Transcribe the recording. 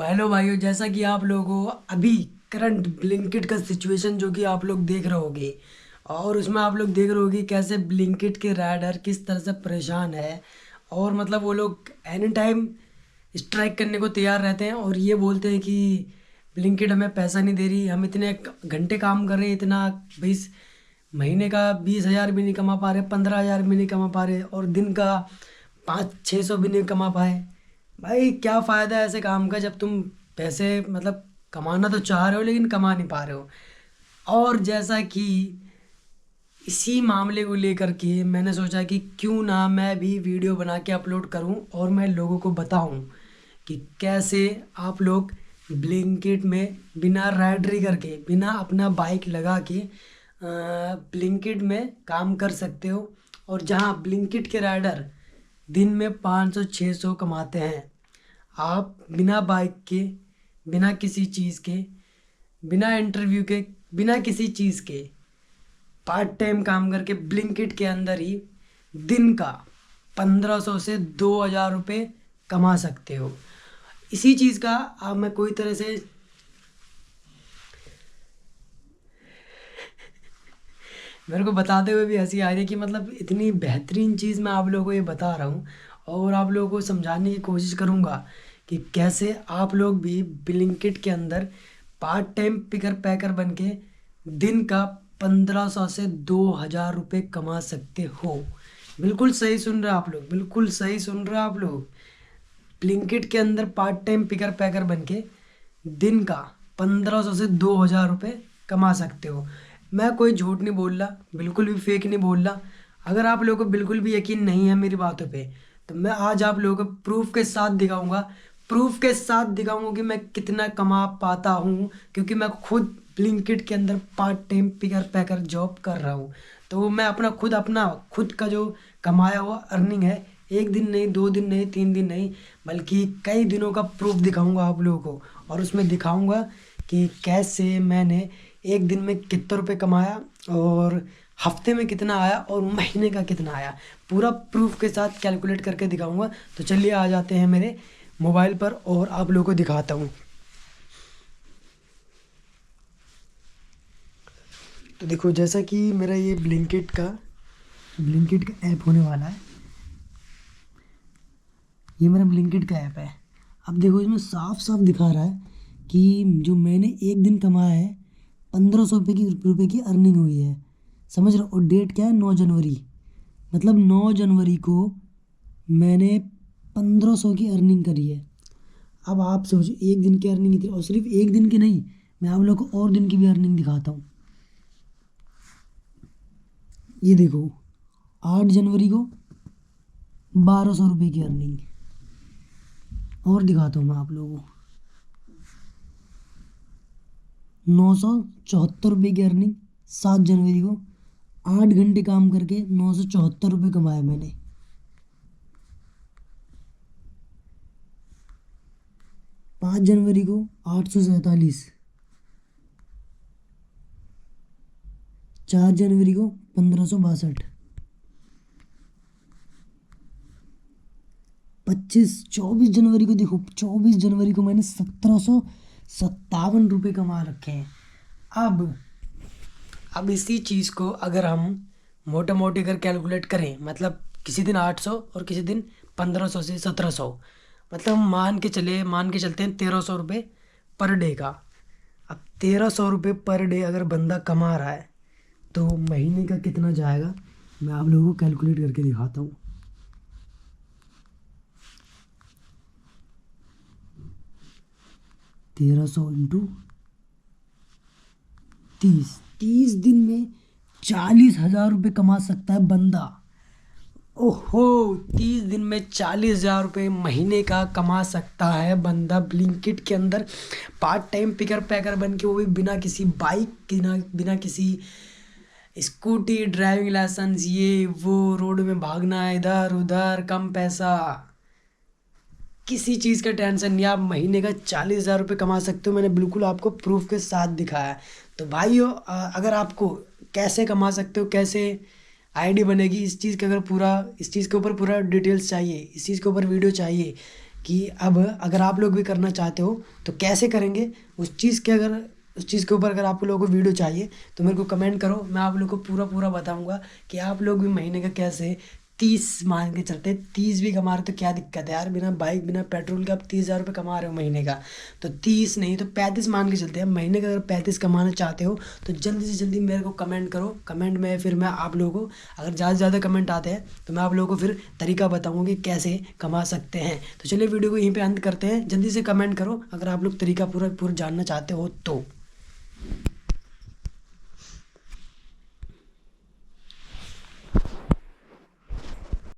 Hello भाइयों, जैसा कि आप लोगों को अभी करंट ब्लिंकिट का सिचुएशन जो कि आप लोग देख रहे होगे। और उसमें आप लोग देख रहे होगे कैसे ब्लिंकिट के राइडर किस तरह से परेशान है। और मतलब वो लोग एनी टाइम स्ट्राइक करने को तैयार रहते हैं और ये बोलते हैं कि ब्लिंकिट हमें पैसा नहीं दे रही, हम इतने घंटे काम कर रहे हैं, इतना महीने का 20,000 भी नहीं कमा पा रहे, 15,000 भी नहीं कमा पा रहे, और दिन का 500-600 भी नहीं कमा पाए। भाई क्या फ़ायदा है ऐसे काम का जब तुम पैसे मतलब कमाना तो चाह रहे हो लेकिन कमा नहीं पा रहे हो। और जैसा कि इसी मामले को लेकर के मैंने सोचा कि क्यों ना मैं भी वीडियो बना के अपलोड करूं और मैं लोगों को बताऊं कि कैसे आप लोग ब्लिंकिट में बिना राइडरी करके, बिना अपना बाइक लगा के ब्लिंकिट में काम कर सकते हो। और जहां ब्लिंकिट के राइडर दिन में 500-600 कमाते हैं, आप बिना बाइक के, बिना किसी चीज़ के, बिना इंटरव्यू के, बिना किसी चीज़ के पार्ट टाइम काम करके ब्लिंकिट के अंदर ही दिन का 1,500 से 2,000 रुपये कमा सकते हो। इसी चीज़ का अब मैं कोई तरह से मेरे को बताते हुए भी हंसी आ रही है कि मतलब इतनी बेहतरीन चीज़ मैं आप लोगों को ये बता रहा हूँ और आप लोगों को समझाने की कोशिश करूँगा कि कैसे आप लोग भी ब्लिंकिट के अंदर पार्ट टाइम पिकर पैकर बन के दिन का 1,500 से 2,000 रुपये कमा सकते हो। बिल्कुल सही सुन रहे हैं आप लोग, बिल्कुल सही सुन रहे हैं आप लोग। ब्लिंकिट के अंदर पार्ट टाइम पिकर पैकर बन के दिन का 1,500 से 2,000 रुपये कमा सकते हो। मैं कोई झूठ नहीं बोल रहा, बिल्कुल भी फेक नहीं बोल रहा। अगर आप लोगों को बिल्कुल भी यकीन नहीं है मेरी बातों पे, तो मैं आज आप लोगों को प्रूफ के साथ दिखाऊंगा, प्रूफ के साथ दिखाऊंगा कि मैं कितना कमा पाता हूँ, क्योंकि मैं खुद ब्लिंकिट के अंदर part time picker packer job कर रहा हूँ। तो मैं अपना खुद का जो कमाया हुआ अर्निंग है, एक दिन नहीं, 2 दिन नहीं, 3 दिन नहीं, बल्कि कई दिनों का प्रूफ दिखाऊंगा आप लोगों को। और उसमें दिखाऊंगा कि कैसे मैंने एक दिन में कितने रुपए कमाया, और हफ्ते में कितना आया, और महीने का कितना आया। पूरा प्रूफ के साथ कैलकुलेट करके दिखाऊंगा। तो चलिए आ जाते हैं मेरे मोबाइल पर और आप लोगों को दिखाता हूँ। तो देखो, जैसा कि मेरा ये ब्लिंकिट का ऐप होने वाला है। ये मेरा ब्लिंकिट का ऐप है। अब देखो, इसमें साफ साफ दिखा रहा है कि जो मैंने एक दिन कमाया है, 1,500 रुपये की अर्निंग हुई है। समझ रहे हो? और डेट क्या है? 9 जनवरी। मतलब 9 जनवरी को मैंने 1,500 की अर्निंग करी है। अब आप सोचो, एक दिन की अर्निंग इतनी, और सिर्फ एक दिन की नहीं, मैं आप लोग को और दिन की भी अर्निंग दिखाता हूँ। ये देखो, 8 जनवरी को 1,200 रुपये की अर्निंग। और दिखाता हूँ मैं आप लोगों को, 974 रुपये की अर्निंग 7 जनवरी को। 8 घंटे काम करके 974 रुपये कमाए मैंने। 5 जनवरी को 847। 4 जनवरी को 1,562। 24 जनवरी को देखो, 24 जनवरी को मैंने 1,757 रुपये कमा रखे हैं। अब अब इसी चीज़ को अगर हम मोटे मोटे कर कैलकुलेट करें, मतलब किसी दिन 800 और किसी दिन 1,500 से 1,700, मतलब हम मान के चलते हैं 1,300 रुपये पर डे का। अब 1,300 रुपये पर डे अगर बंदा कमा रहा है, तो महीने का कितना जाएगा, मैं आप लोगों को कैलकुलेट करके दिखाता हूँ। 1,300 इंटू 30 दिन में 40,000 रुपये कमा सकता है बंदा। ओहो, 30 दिन में 40,000 रुपये महीने का कमा सकता है बंदा ब्लिंकिट के अंदर पार्ट टाइम पिकर पैकर बन के, वो भी बिना किसी बाइक, बिना किसी स्कूटी ड्राइविंग लाइसेंस, ये वो रोड में भागना इधर उधर, कम पैसा, किसी चीज़ का टेंशन नहीं। आप महीने का 40,000 रुपये कमा सकते हो। मैंने बिल्कुल आपको प्रूफ के साथ दिखाया है। तो भाइयों, अगर आपको कैसे कमा सकते हो, कैसे आईडी बनेगी, इस चीज़ के ऊपर पूरा डिटेल्स चाहिए, इस चीज़ के ऊपर वीडियो चाहिए कि अब अगर आप लोग भी करना चाहते हो तो कैसे करेंगे उस चीज़ के ऊपर अगर आप लोगों को वीडियो चाहिए तो मेरे को कमेंट करो, मैं आप लोगों को पूरा पूरा बताऊंगा कि आप लोग भी महीने का कैसे 30 मान के चलते 30 भी कमा रहे तो क्या दिक्कत है यार, बिना बाइक बिना पेट्रोल के आप 30,000 रुपये कमा रहे हो महीने का। तो 30 नहीं तो 35 मान के चलते हैं महीने का, अगर 35 कमाना चाहते हो तो जल्दी से जल्दी मेरे को कमेंट करो। कमेंट में फिर मैं आप लोगों को, अगर ज़्यादा से ज़्यादा कमेंट आते हैं तो मैं आप लोगों को फिर तरीका बताऊंगा कि कैसे कमा सकते हैं। तो चलिए वीडियो को यहीं पे अंत करते हैं, जल्दी से कमेंट करो अगर आप लोग तरीका पूरा पूरा जानना चाहते हो तो।